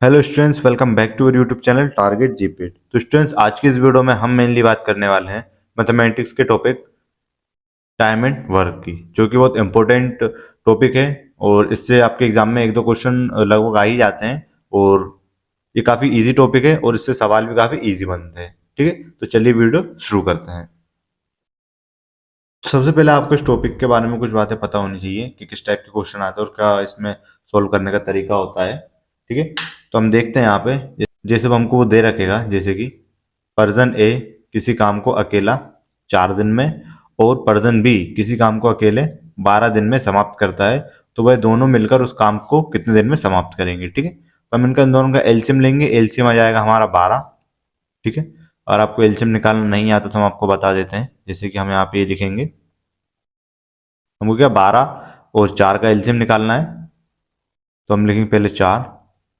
Hello students, welcome back to our YouTube channel target जीपीट। तो students, आज की इस वीडियो में हम मेनली बात करने वाले हैं मैथमेटिक्स के टॉपिक टाइम एंड वर्क की, जो कि बहुत इंपॉर्टेंट टॉपिक है और इससे आपके एग्जाम में एक दो क्वेश्चन लगभग आ ही जाते हैं। और ये काफ़ी इजी टॉपिक है और इससे सवाल भी काफ़ी इजी बनते हैं। ठीक है, तो चलिए वीडियो शुरू करते हैं। तो सबसे पहले आपको इस टॉपिक के बारे में कुछ बातें पता होनी चाहिए कि किस टाइप के क्वेश्चन आते हैं और क्या इसमें सॉल्व करने का तरीका होता है। ठीक है, तो हम देखते हैं यहाँ पे। जैसे अब हमको वो दे रखेगा, जैसे कि पर्सन ए किसी काम को अकेला 4 दिन में और पर्सन बी किसी काम को अकेले 12 दिन में समाप्त करता है, तो वह दोनों मिलकर उस काम को कितने दिन में समाप्त करेंगे। ठीक है, तो हम इनका इन दोनों का एलसीएम लेंगे। एलसीएम आ जाएगा हमारा 12। ठीक है, और आपको एलसीएम निकालना नहीं आता तो हम आपको बता देते हैं। जैसे कि हम यहाँ पे ये लिखेंगे, हमको क्या 12 और 4 का एलसीएम निकालना है। तो हम लिखेंगे पहले 4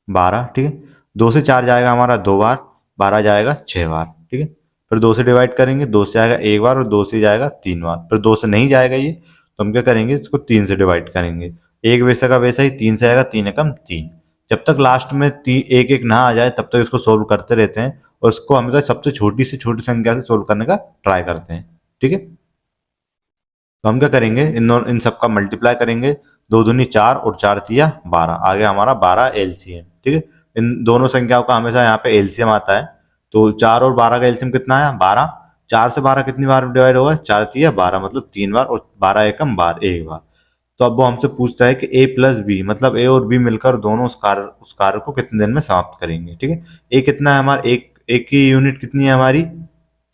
12। ठीक है, 2 से 4 जाएगा हमारा 2 बार, 12 जाएगा 6 बार। ठीक है, फिर 2 से डिवाइड करेंगे, 2 से जाएगा 1 बार और 2 से जाएगा 3 बार। फिर 2 से नहीं जाएगा ये, तो हम क्या करेंगे, इसको 3 से डिवाइड करेंगे। एक वैसा का वैसा ही 3 से आएगा, 3 एकम 3। जब तक लास्ट में एक एक ना आ जाए तब तक इसको सोल्व करते रहते हैं और इसको हमेशा सबसे छोटी से छोटी संख्या से सोल्व करने का ट्राई करते हैं। ठीक है, तो हम क्या करेंगे, इन सबका मल्टीप्लाई करेंगे। 2 दूनी 4 और 4 तिया 12, आ गया हमारा 12 एलसीएम। ठीक है, इन दोनों संख्याओं का हमेशा यहाँ पे एलसीएम आता है। तो 4 और 12 का एलसीएम कितना आया, 12। 4 से 12 कितनी बार डिवाइड होगा, 4 तिया 12, मतलब 3 बार, और 12 एकम बार, 1 बार। तो अब वो हमसे पूछता है कि ए प्लस बी, मतलब ए और बी मिलकर दोनों उस कार्य को कितने दिन में समाप्त करेंगे। ठीक है, ए कितना है हमारा, एक की यूनिट कितनी है हमारी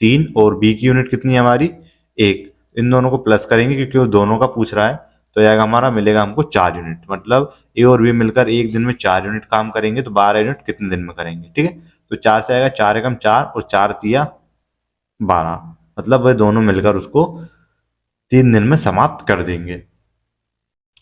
3, और बी की यूनिट कितनी है हमारी 1। इन दोनों को प्लस करेंगे क्योंकि वो दोनों का पूछ रहा है। तो आएगा हमारा, मिलेगा हमको 4 यूनिट, मतलब ए और बी मिलकर एक दिन में 4 यूनिट काम करेंगे, तो 12 यूनिट कितने दिन में करेंगे। ठीक है, तो 4 से आएगा 4 एकम 4 और 4 तिया 12, मतलब वे दोनों मिलकर उसको 3 दिन में समाप्त कर देंगे।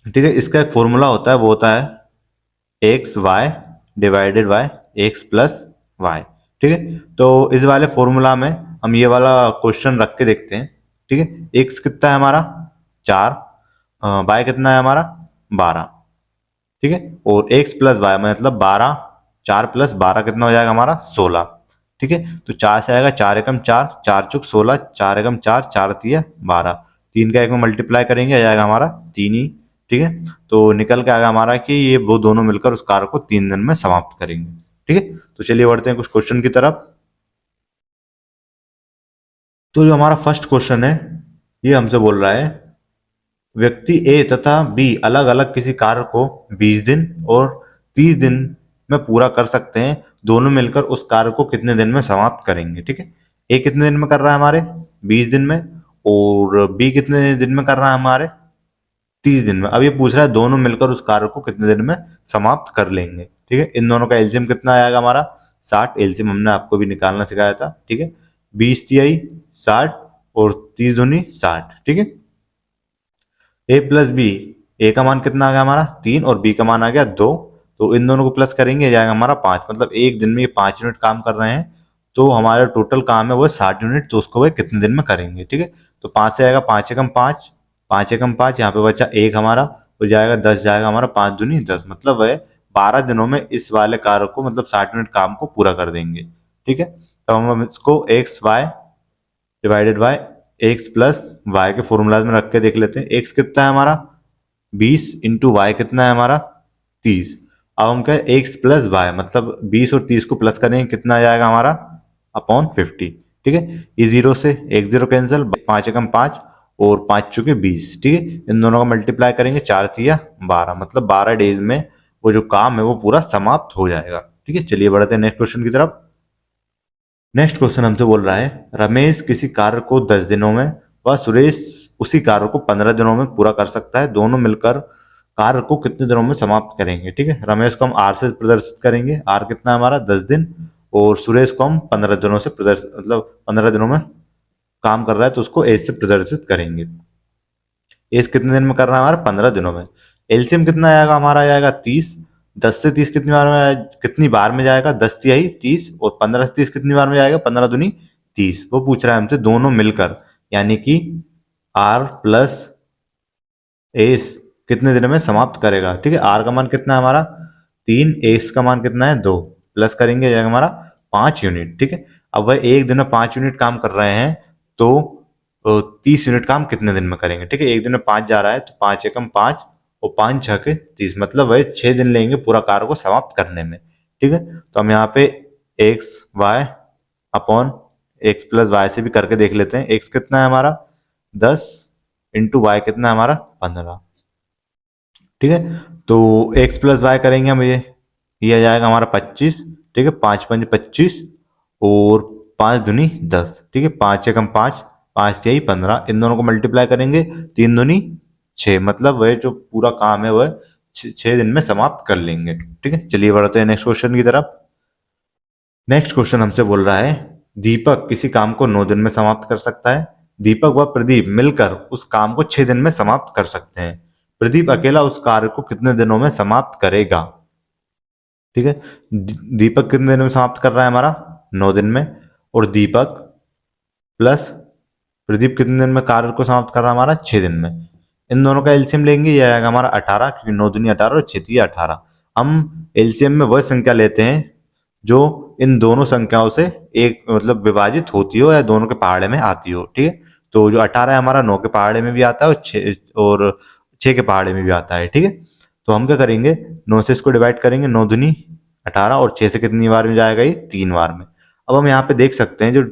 ठीक है, इसका एक फॉर्मूला होता है, वो होता है X Y divided by X plus Y. ठीक है, तो इस वाले फॉर्मूला में हम ये वाला क्वेश्चन रख के देखते हैं। ठीक है, एक्स कितना है हमारा 4, वाई कितना है हमारा 12। ठीक है, और एक्स प्लस वाई मतलब 12, 4 प्लस 12 कितना हो जाएगा हमारा 16। ठीक है, तो 4 से आएगा 4 एकम 4, 4 चुक 16, 4 एकम 4, 4 तिया 12। 3 का एक में मल्टीप्लाई करेंगे, आ जाएगा हमारा 3 ही। ठीक है, तो निकल के आएगा हमारा कि ये वो दोनों मिलकर उस कार्य को 3 दिन में समाप्त करेंगे। ठीक है, तो चलिए बढ़ते हैं कुछ क्वेश्चन की तरफ। तो जो हमारा फर्स्ट क्वेश्चन है, ये हमसे बोल रहा है, व्यक्ति ए तथा बी अलग अलग किसी कार्य को 20 दिन और 30 दिन में पूरा कर सकते हैं, दोनों मिलकर उस कार्य को कितने दिन में समाप्त करेंगे। ठीक है, ए कितने दिन में कर रहा है हमारे 20 दिन में, और बी कितने दिन में कर रहा है हमारे 30 दिन में। अब ये पूछ रहा है दोनों मिलकर उस कार्य को कितने दिन में समाप्त कर लेंगे। ठीक है, इन दोनों का एलसीएम कितना आएगा हमारा 60। एलसीएम हमने आपको भी निकालना सिखाया था। ठीक है, 20 तिहाई 60 और 30 दूनी 60। ठीक है, ए प्लस बी, ए का मान कितना आ गया हमारा 3 और बी का मान आ गया 2। तो इन दोनों को प्लस करेंगे, जाएगा हमारा 5, मतलब एक दिन में ये 5 यूनिट काम कर रहे हैं। तो हमारा टोटल काम है वो 60 यूनिट, तो उसको वह कितने दिन में करेंगे। ठीक है, तो 5 से आएगा 5 एकम 5, 5 एकम 5, यहाँ पे बचा एक हमारा, तो जाएगा 10, जाएगा हमारा 5 दूनी 10, मतलब वह 12 दिनों में इस वाले कार्य को, मतलब 60 यूनिट काम को पूरा कर देंगे। ठीक है, तो हम इसको X Y divided by X plus Y के फॉर्मूलाज में रख के देख लेते हैं। एक्स कितना है हमारा 20 इंटू वाई कितना है हमारा 30। अब हम क्या, एक्स प्लस वाई मतलब 20 और 30 को प्लस करेंगे, कितना आ जाएगा हमारा अपॉन 50। ठीक है, ये जीरो से एक जीरो कैंसिल, 5 एकम 5 और 5 चुके 20। ठीक है, इन दोनों का मल्टीप्लाई करेंगे, 4 तिया 12, मतलब 12 डेज में वो जो काम है वो पूरा समाप्त हो जाएगा। ठीक है, चलिए बढ़ते हैं नेक्स्ट क्वेश्चन की तरफ। नेक्स्ट क्वेश्चन हमसे बोल रहा है, रमेश किसी कार्य को 10 दिनों में व सुरेश उसी कार्य को 15 दिनों में पूरा कर सकता है, दोनों मिलकर कार्य को कितने दिनों में समाप्त करेंगे। ठीक है, रमेश को हम आर से प्रदर्शित करेंगे, आर कितना है हमारा 10 दिन, और सुरेश को हम 15 दिनों से प्रदर्शित, मतलब 15 दिनों में काम कर रहा है तो उसको एज से प्रदर्शित करेंगे। एज कितने दिन में कर रहा है हमारा 15 दिनों में। एलसीएम कितना आएगा हमारा, आएगा 30। 10 से 30 कितनी बार में जाएगा, 10 तिहाई 30, और 15 से 30 कितनी बार में जाएगा, 15 दूनी 30। वो पूछ रहा है हमसे दोनों मिलकर, यानी कि आर प्लस एस कितने दिन में समाप्त करेगा। ठीक है, आर का मान कितना है हमारा 3, एक्स का मान कितना है 2, प्लस करेंगे जाएगा हमारा 5 यूनिट। ठीक है, अब वह एक दिन में 5 यूनिट काम कर रहे हैं तो 30 यूनिट काम कितने दिन में करेंगे। ठीक है, एक दिन में 5 जा रहा है तो 5 एकम 5 और 5 छः के 30, मतलब वह 6 दिन लेंगे पूरा कार्य को समाप्त करने में। ठीक है, तो हम यहाँ पे X Y upon X plus Y से भी करके देख लेते हैं। एक्स कितना है हमारा 10 इंटू वाई कितना है हमारा 15। ठीक है, तो एक्स प्लस वाई करेंगे हम, ये आ जाएगा हमारा 25। ठीक है, 5×5 = 25 और 5×2 = 10। ठीक है, 5 एकम 5, 5×3 = 15, इन दोनों को मल्टीप्लाई करेंगे, 3×2 = 6, मतलब वह जो पूरा काम है वह 6 दिन में समाप्त कर लेंगे। ठीक है, चलिए बढ़ते हैं नेक्स्ट क्वेश्चन की तरफ। नेक्स्ट क्वेश्चन हमसे बोल रहा है दीपक किसी काम को 9 दिन में समाप्त कर सकता है। दीपक व प्रदीप मिलकर उस काम को 6 दिन में समाप्त कर सकते हैं। प्रदीप अकेला उस कार्य को कितने दिनों में समाप्त करेगा। ठीक है, दीपक कितने दिन में समाप्त कर रहा है हमारा 9 दिन में, और दीपक प्लस प्रदीप कितने दिन में कार्य को समाप्त कर रहा है हमारा 6 दिन में। इन दोनों का एलसीएम लेंगे, यह आएगा हमारा 18, क्योंकि 9 दूनी 18 और 6 तिया 18। हम एलसीएम में वह संख्या लेते हैं जो इन दोनों संख्याओं से एक मतलब विभाजित होती हो या दोनों के पहाड़े में आती हो। ठीक है, तो जो 18 है हमारा 9 के पहाड़े में भी आता है और 6 के पहाड़े में भी आता है। ठीक है, तो हम क्या करेंगे, 9 से इसको डिवाइड करेंगे, 9 दूनी 18 और 6 से कितनी बार में जाएगा ये 3 बार में। अब हम यहाँ पे देख सकते हैं जो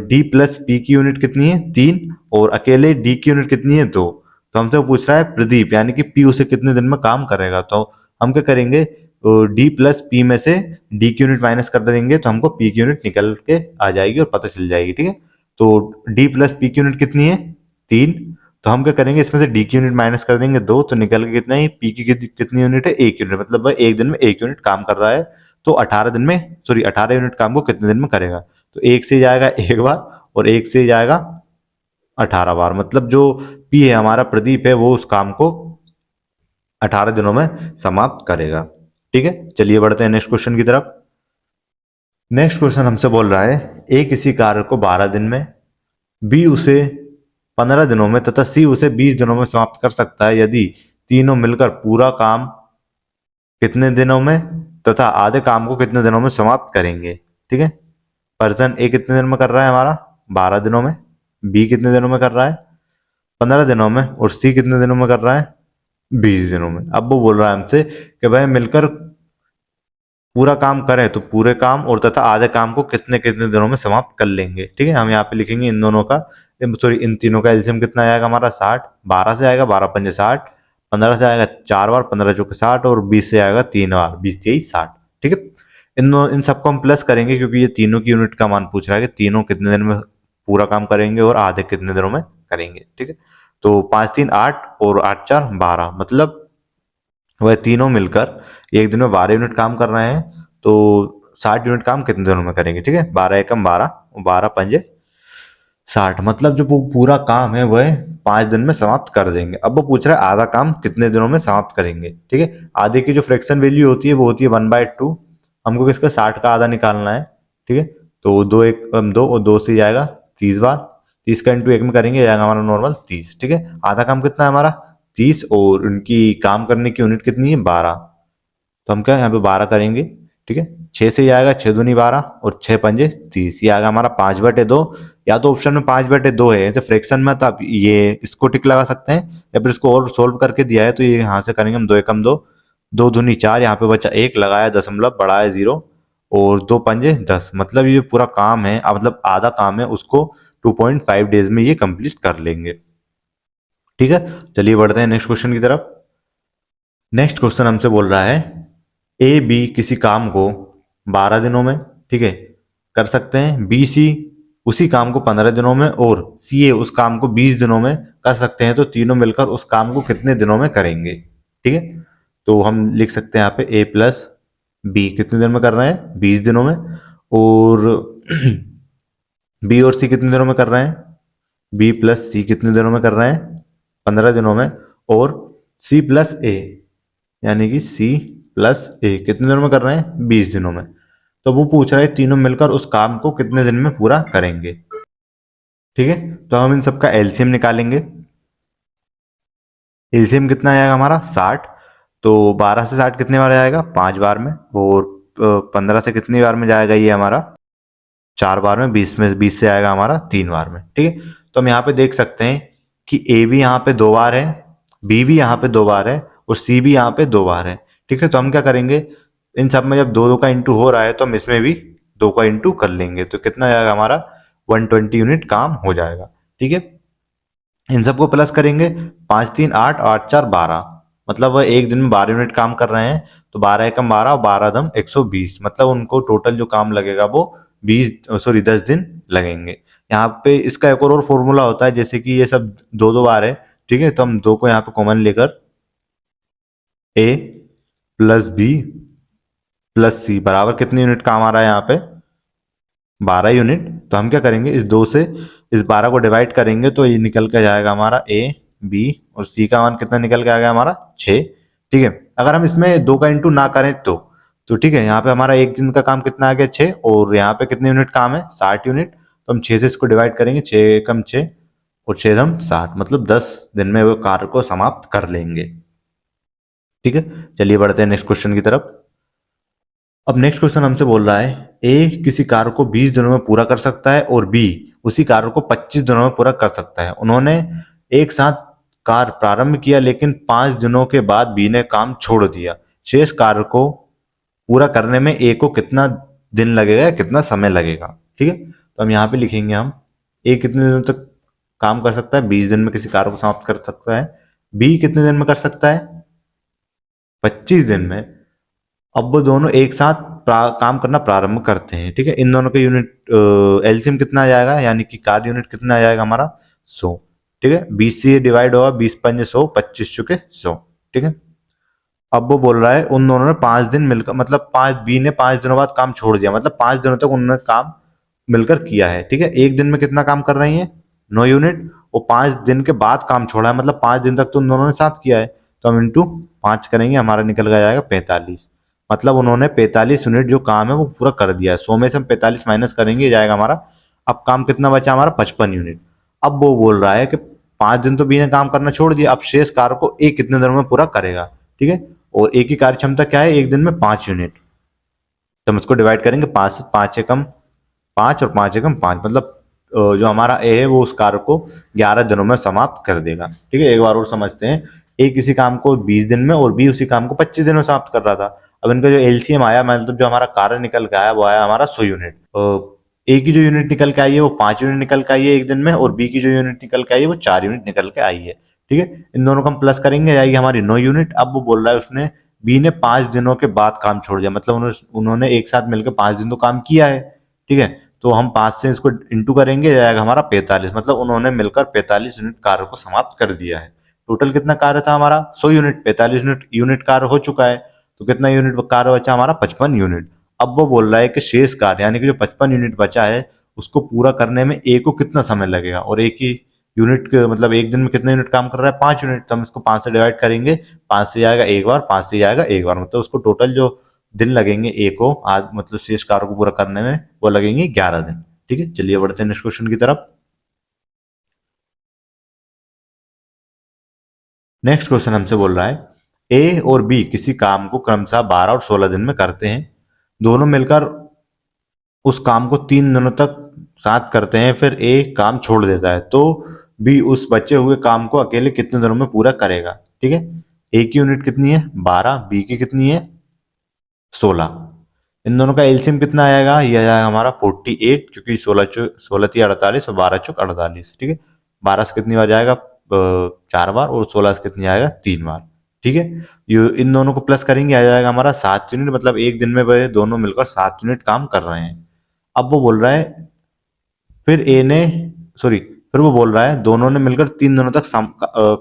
डी प्लस पी की यूनिट कितनी है 3, और अकेले डी की यूनिट कितनी है 2। तो हमसे पूछ रहा है प्रदीप यानी कि पी उसे कितने दिन में काम करेगा। तो हम क्या करेंगे, डी प्लस पी में से डी की यूनिट माइनस कर देंगे तो हमको पी की यूनिट निकल के आ जाएगी और पता चल जाएगी। ठीक है, तो डी प्लस पी की यूनिट कितनी है 3, तो हम क्या करेंगे इसमें से डी की यूनिट माइनस कर देंगे 2, तो निकल के कितना है पी की कितनी यूनिट है 1 यूनिट, मतलब वह एक दिन में 1 यूनिट काम कर रहा है। तो 18 यूनिट काम को कितने दिन में करेगा, तो एक से जाएगा एक बार और एक से जाएगा 18 बार, मतलब जो पी है हमारा प्रदीप है वो उस काम को 18 दिनों में समाप्त करेगा। ठीक है, चलिए बढ़ते हैं नेक्स्ट क्वेश्चन की तरफ। नेक्स्ट क्वेश्चन हमसे बोल रहा है ए किसी कार्य को 12 दिन में, बी उसे 15 दिनों में तथा सी उसे 20 दिनों में समाप्त कर सकता है यदि तीनों मिलकर पूरा काम कितने दिनों में तथा आधे काम को कितने दिनों में समाप्त करेंगे। ठीक है, पर्सन ए कितने दिन में कर रहा है हमारा 12 दिनों में, बी कितने दिनों में कर रहा है 15 दिनों में, और सी कितने दिनों में कर रहा है 20 दिनों में। अब वो बोल रहा है हमसे कि भाई मिलकर पूरा काम करें तो पूरे काम और तथा आधे काम को कितने कितने दिनों में समाप्त कर लेंगे। ठीक है, हम यहाँ पे लिखेंगे इन दोनों का, सॉरी इन तीनों का एलसीएम कितना आएगा हमारा 60, 12 से आएगा 12×5 = 60, 15 से आएगा 4 बार 15×4 = 60 और 20 से आएगा 3 बार 20×23 = 60। ठीक है, इन सबको हम प्लस करेंगे क्योंकि ये तीनों की यूनिट का मान पूछ रहा है कि तीनों कितने दिन में पूरा काम करेंगे और आधे कितने दिनों में करेंगे। ठीक है, तो 5×3 = 8 और 8×4 = 12, मतलब वह तीनों मिलकर एक दिन में 12 यूनिट काम कर रहे हैं तो 60 यूनिट काम कितने दिनों में करेंगे। ठीक है, 12×1 = 12 और 12×5 = 60, मतलब जो वो पूरा काम है वह 5 दिन में समाप्त कर देंगे। अब वो पूछ रहा है आधा काम कितने दिनों में समाप्त करेंगे। ठीक है, आधे की जो फ्रैक्शन वैल्यू होती है वो होती है 1/2, हमको किसका 60 का आधा निकालना है। ठीक है, तो 2 और 2 से जाएगा 30 बार, 30 का इंटू 1 में करेंगे जाएगा हमारा नॉर्मल 30। ठीक है, आधा काम कितना है हमारा 30 और उनकी काम करने की यूनिट कितनी है 12, तो हम क्या यहाँ पे 12 करेंगे। ठीक है, 6 से ये आएगा 6×2 = 12 और 6×5 = 30, ये आएगा हमारा 5/2। या तो ऑप्शन में 5/2 है जैसे फ्रैक्शन में, तो आप ये इसको टिक लगा सकते हैं, या फिर इसको और सोल्व करके दिया है तो ये यहाँ से करेंगे हम 2×1 = 2, 2×2 = 4, यहाँ पे बचा 1, लगाया दशमलव बढ़ाया 0 और 2×5 = 10, मतलब ये पूरा काम है मतलब आधा काम है उसको 2.5 डेज में ये कंप्लीट कर लेंगे। ठीक है, चलिए बढ़ते हैं नेक्स्ट क्वेश्चन की तरफ। नेक्स्ट क्वेश्चन हमसे बोल रहा है ए बी किसी काम को 12 दिनों में, ठीक है, कर सकते हैं, बी सी उसी काम को 15 दिनों में और सी ए उस काम को 20 दिनों में कर सकते हैं, तो तीनों मिलकर उस काम को कितने दिनों में करेंगे। ठीक है, तो हम लिख सकते हैं यहाँ पे ए प्लस बी कितने दिन में कर रहे हैं 20 दिनों में, और बी और सी कितने दिनों में कर रहे हैं, बी प्लस सी कितने दिनों में कर रहे हैं 15 दिनों में, और सी प्लस ए यानी कि सी प्लस ए कितने दिनों में कर रहे हैं 20 दिनों में। तो वो पूछ रहा है तीनों मिलकर उस काम को कितने दिन में पूरा करेंगे। ठीक है, तो हम इन सबका एलसीएम निकालेंगे। एलसीएम कितना आएगा हमारा 60, तो 12 से 60 कितने बार जाएगा? 5 बार में। और 15 से कितनी बार में जाएगा ये हमारा? 4 बार में। 20 में 20 से आएगा हमारा 3 बार में। ठीक है, तो हम यहाँ पे देख सकते हैं कि ए भी यहाँ पे 2 बार है, बी भी यहाँ पे 2 बार है और सी भी यहाँ पे 2 बार है। ठीक है, तो हम क्या करेंगे, इन सब में जब दो दो का इंटू हो रहा है तो हम इसमें भी 2 का इंटू कर लेंगे, तो कितना जाएगा हमारा? 120 यूनिट काम हो जाएगा। ठीक है, इन सबको प्लस करेंगे, 5 3 8, 8 4 12, मतलब वह एक दिन में 12 यूनिट काम कर रहे हैं, तो 12 एकम 12 और 12 दम 120, मतलब उनको टोटल जो काम लगेगा वो 10 दिन लगेंगे। यहाँ पे इसका एक और फॉर्मूला होता है, जैसे कि ये सब दो दो बार है। ठीक है, तो हम दो को यहाँ पे कॉमन लेकर ए प्लस बी प्लस सी बराबर कितनी यूनिट काम आ रहा है यहाँ पे? 12 यूनिट। तो हम क्या करेंगे, इस 2 से इस 12 को डिवाइड करेंगे तो ये निकल के जाएगा हमारा ए बी, और सी का मान कितना निकल के आ गया हमारा? 6। ठीक है, अगर हम इसमें 2 का इंटू ना करें तो ठीक है, यहाँ पे हमारा एक दिन का काम कितना आ गया? 6, और यहाँ पे कितने यूनिट काम है? 60 यूनिट। तो हम 6 से इसको डिवाइड करेंगे, 6 कम 6 और 6 दम 60, मतलब 10 दिन में वो कार्य को समाप्त कर लेंगे। ठीक है, चलिए बढ़ते हैं नेक्स्ट क्वेश्चन की तरफ। अब नेक्स्ट क्वेश्चन हमसे बोल रहा है, ए किसी कार्य को 20 दिनों में पूरा कर सकता है और बी उसी कार्य को 25 दिनों में पूरा कर सकता है। उन्होंने एक साथ कार्य प्रारंभ किया, लेकिन 5 दिनों के बाद बी ने काम छोड़ दिया। शेष कार्य को पूरा करने में ए को कितना दिन लगेगा, कितना समय लगेगा? ठीक है, तो हम यहाँ पे लिखेंगे, हम ए कितने दिनों तक काम कर सकता है? 20 दिन में किसी कार्य को समाप्त कर सकता है। बी कितने दिन में कर सकता है? 25 दिन में। अब वो दोनों एक साथ काम करना प्रारंभ करते हैं। ठीक है, इन दोनों का यूनिट एलसीएम कितना आ जाएगा, यानी कि कार्य यूनिट कितना आ जाएगा हमारा? 100। ठीक है, 20 से डिवाइड होगा, 20 पंजे 100, 25 चुके 100। ठीक है, अब वो बोल रहा है उन दोनों ने 5 दिन मिलकर, मतलब 5 बी ने 5 दिनों बाद काम छोड़ दिया, मतलब 5 दिनों तक उन्होंने काम मिलकर किया है। ठीक है, एक दिन में कितना काम कर रही है? 9 यूनिट। और 5 दिन के बाद काम छोड़ा है, मतलब 5 दिन तक तो उन दोनों ने साथ किया है, तो हम इंटू 5 करेंगे, हमारा निकल गया जाएगा 45। मतलब उन्होंने 45 यूनिट जो काम है वो पूरा कर दिया है। 100 में से हम 45 माइनस करेंगे, जाएगा हमारा, अब काम कितना बचा हमारा? 55 यूनिट। अब वो बोल रहा है कि 5 दिन तो बी ने काम करना छोड़ दिया, अब शेष कार्य को ए कितने दिनों में पूरा करेगा? ठीक है, और ए की कार्य क्षमता क्या है? एक दिन में 5 यूनिट। तो हम इसको डिवाइड करेंगे, 5 से 5 एकम 5 और 5 एकम 5, मतलब जो हमारा ए है वो उस कार्य को 11 दिनों में समाप्त कर देगा। ठीक है, एक बार और समझते हैं, ए किसी काम को 20 दिन में और बी उसी काम को 25 दिन में समाप्त कर रहा था। अब इनका जो एलसीएम आया, मतलब जो हमारा कार्य निकल के आया, वो आया हमारा 100 यूनिट। ए की जो यूनिट निकल के आई है वो 5 यूनिट निकल के आई है एक दिन में, और बी की जो यूनिट निकल के आई है वो 4 यूनिट निकल के आई है। ठीक है, इन दोनों को हम प्लस करेंगे, आएगी हमारी 9 यूनिट। अब वो बोल रहा है उसने बी ने 5 दिनों के बाद काम छोड़ दिया, मतलब उन्होंने एक साथ मिलकर 5 दिन तो काम किया है। ठीक है, तो हम 5 से इसको इंटू करेंगे, जाएगा हमारा 45, मतलब उन्होंने मिलकर 45 यूनिट कार्य को समाप्त कर दिया है। टोटल कितना कार्य था हमारा? 100 यूनिट। 45 यूनिट कार्य हो चुका है, तो कितना यूनिट कार्य बचा हमारा? 55 यूनिट। अब वो बोल रहा है कि शेष कार्य, यानी कि जो 55 यूनिट बचा है उसको पूरा करने में ए को कितना समय लगेगा? और ए की यूनिट मतलब एक दिन में कितने यूनिट काम कर रहा है? 5 यूनिट। तो हम इसको 5 से डिवाइड करेंगे, 5 से जाएगा एक बार, 5 से जाएगा एक बार, मतलब उसको टोटल जो दिन लगेंगे ए को आज, मतलब शेष कार्य को पूरा करने में, वो लगेंगे 11 दिन। ठीक है, चलिए बढ़ते हैं नेक्स्ट क्वेश्चन की तरफ। नेक्स्ट क्वेश्चन हमसे बोल रहा है, ए और बी किसी काम को क्रमशः 12 और 16 दिन में करते हैं। दोनों मिलकर उस काम को 3 दिनों तक साथ करते हैं, फिर ए काम छोड़ देता है, तो बी उस बचे हुए काम को अकेले कितने दिनों में पूरा करेगा? ठीक है, ए की यूनिट कितनी है? 12, बी की कितनी है? 16। इन दोनों का एलसीएम कितना आएगा? ये आएगा हमारा 48, क्योंकि 16 थी 48 और 12 चुक 48। ठीक है, 12 से कितनी बार जाएगा? 4 बार, और 16 से कितनी आएगा? 3 बार। ठीक है, ये इन दोनों को प्लस करेंगे, आ जाएगा हमारा 7 यूनिट, मतलब एक दिन में वह दोनों मिलकर 7 यूनिट काम कर रहे हैं। अब वो बोल रहा है फिर ए ने सॉरी फिर वो बोल रहा है दोनों ने मिलकर 3 दिनों तक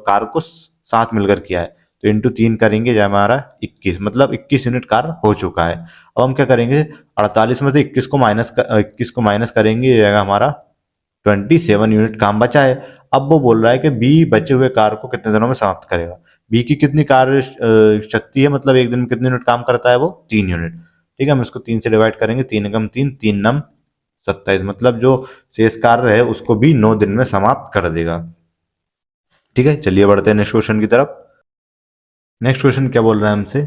कार को साथ मिलकर किया है, तो इंटू 3 करेंगे, जो हमारा 21, मतलब 21 यूनिट कार हो चुका है। अब हम क्या करेंगे, 48 में से 21 को माइनस करेंगे, ये जाएगा हमारा 27 यूनिट काम बचा है। अब वो बोल रहा है कि बी बचे हुए कार को कितने दिनों में समाप्त करेगा? बी की कितनी कार्य शक्ति है, मतलब एक दिन में कितने यूनिट काम करता है वो? 3 यूनिट। ठीक है, हम इसको 3 से डिवाइड करेंगे, 3 एकम 3, 3 नम 27, मतलब जो शेष कार्य है उसको भी 9 दिन में समाप्त कर देगा। ठीक है, चलिए बढ़ते हैं नेक्स्ट क्वेश्चन की तरफ। नेक्स्ट क्वेश्चन क्या बोल रहा है हमसे,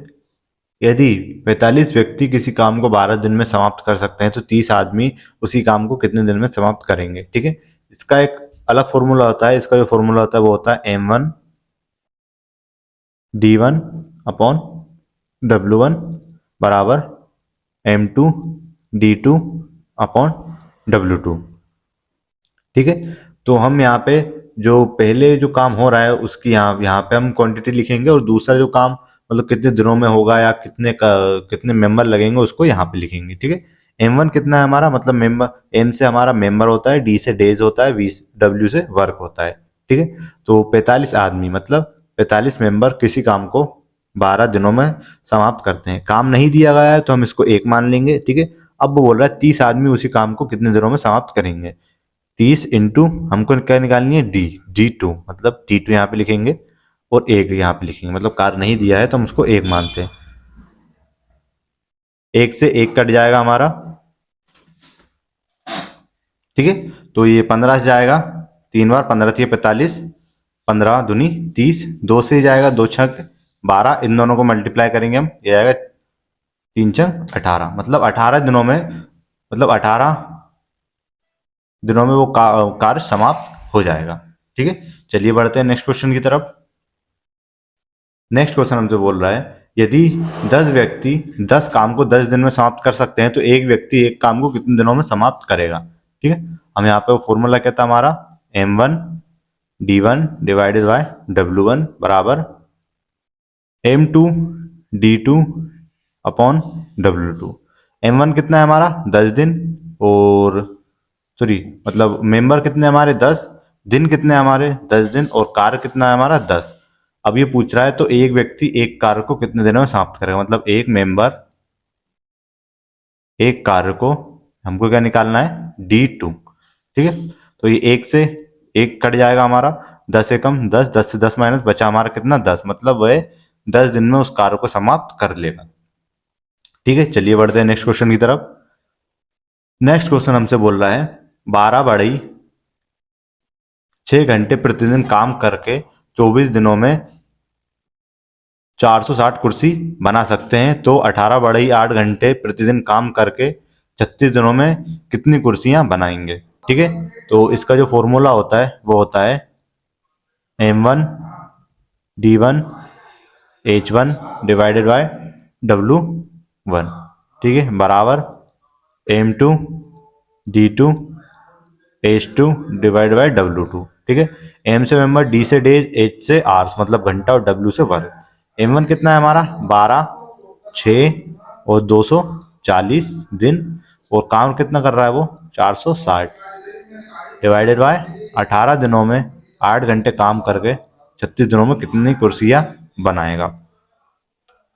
यदि 45 व्यक्ति किसी काम को 12 दिन में समाप्त कर सकते हैं तो 30 आदमी उसी काम को कितने दिन में समाप्त करेंगे। ठीक है, इसका एक अलग फॉर्मूला होता है, इसका जो फॉर्मूला होता है वो होता है M1 D1 अपॉन W1 बराबर M2 D2 अपॉन W2। ठीक है, तो हम यहाँ पे जो पहले जो काम हो रहा है उसकी यहाँ पे हम क्वांटिटी लिखेंगे, और दूसरा जो काम मतलब कितने दिनों में होगा या कितने मेंबर लगेंगे उसको यहाँ पे लिखेंगे। ठीक है, M1 कितना है हमारा, मतलब मेंबर, M से हमारा मेंबर होता है, D से डेज होता है, W से वर्क होता है। ठीक है, तो 45 आदमी मतलब 45 मेंबर किसी काम को 12 दिनों में समाप्त करते हैं। काम नहीं दिया गया है तो हम इसको 1 मान लेंगे। ठीक है, अब वो बोल रहा है 30 आदमी उसी काम को कितने दिनों में समाप्त करेंगे। 30 इंटू हमको क्या निकालनी है, D2, मतलब D2 यहाँ पे लिखेंगे और 1 यहाँ पे लिखेंगे, मतलब कार्य नहीं दिया है तो हम उसको 1 मानते हैं। 1 से 1 कट जाएगा हमारा। ठीक है, तो ये 15 से जाएगा, 3 बार 15 थी 45, 15 दूनी 30, 2 से ही जाएगा, 2 छक 12, इन दोनों को मल्टीप्लाई करेंगे हम, ये आएगा 3 छक 18, मतलब 18 दिनों में, मतलब 18 दिनों में वो कार्य समाप्त हो जाएगा। ठीक है, चलिए बढ़ते हैं नेक्स्ट क्वेश्चन की तरफ। नेक्स्ट क्वेश्चन हमसे बोल रहा है, यदि 10 व्यक्ति 10 काम को 10 दिन में समाप्त कर सकते हैं तो एक व्यक्ति एक काम को कितने दिनों में समाप्त करेगा। ठीक है, हम यहाँ पे वो फॉर्मूला क्या था हमारा, M1 D1 divided by W1 बराबर M2 D2 upon W2। M1 कितना है हमारा 10 दिन, और सॉरी मतलब मेंबर कितने हमारे 10, दिन कितने हमारे 10 दिन, और कार्य कितना है हमारा 10। अब ये पूछ रहा है तो एक व्यक्ति एक कार्य को कितने दिनों में समाप्त करेगा, मतलब एक मेंबर एक कार्य को, हमको क्या निकालना है D2। ठीक है, तो ये 1 से 1 कट जाएगा हमारा, 10 एकम 10, 10 से 10 माइनस बचा हमारा कितना 10, मतलब वह 10 दिन में उस कार्य को समाप्त कर लेगा। ठीक है, चलिए बढ़ते हैं नेक्स्ट क्वेश्चन की तरफ। नेक्स्ट क्वेश्चन हमसे बोल रहा है 12 बढ़ई 6 घंटे प्रतिदिन काम करके 24 दिनों में 460 कुर्सी बना सकते हैं, तो 18 बढ़ई 8 घंटे प्रतिदिन काम करके 36 दिनों में कितनी कुर्सियां बनाएंगे। ठीक है, तो इसका जो फॉर्मूला होता है वो होता है M1 D1 H1 divided by W1। ठीक है, बराबर M2 D2 H2 divide by W2। ठीक है, M से मेंबर, D से डेज, H से आवर्स मतलब घंटा, और W से वर्ग। M1 कितना है हमारा 12, 6 और 240 दिन, और काम कितना कर रहा है वो 460, डिवाइडेड बाय 18 दिनों में 8 घंटे काम करके 36 दिनों में कितनी कुर्सियां बनाएगा।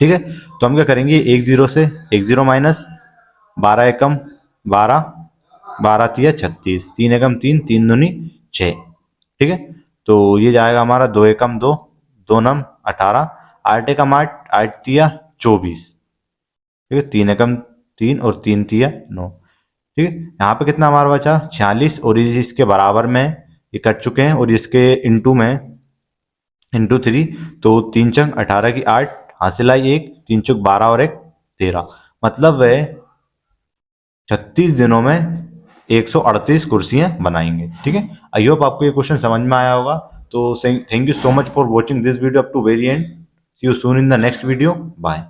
ठीक है, तो हम क्या करेंगे, एक जीरो से एक जीरो माइनस, 12 एकम 12, 12 तिया 36, 3 एकम 3, 3 दूनी 6। ठीक है, तो ये जाएगा हमारा 2 एकम 2, 2 नम 18, 8 एकम 8, 8 तिया 24। ठीक है, 3 एकम 3 और 3 तिया 9। ठीक है, यहाँ पे कितना हमारा बचा 46, और ये इसके बराबर में ये कट चुके हैं, और इसके इंटू में इंटू 3, तो 3 चंग 18 की 8 हासिल आई, एक 3 चौक 12 और एक 13, मतलब वह 36 दिनों में 138 कुर्सियां बनाएंगे। ठीक है, आई होप आपको ये क्वेश्चन समझ में आया होगा। तो thank you so much for watching this video up to very end. See you soon in the next video, bye.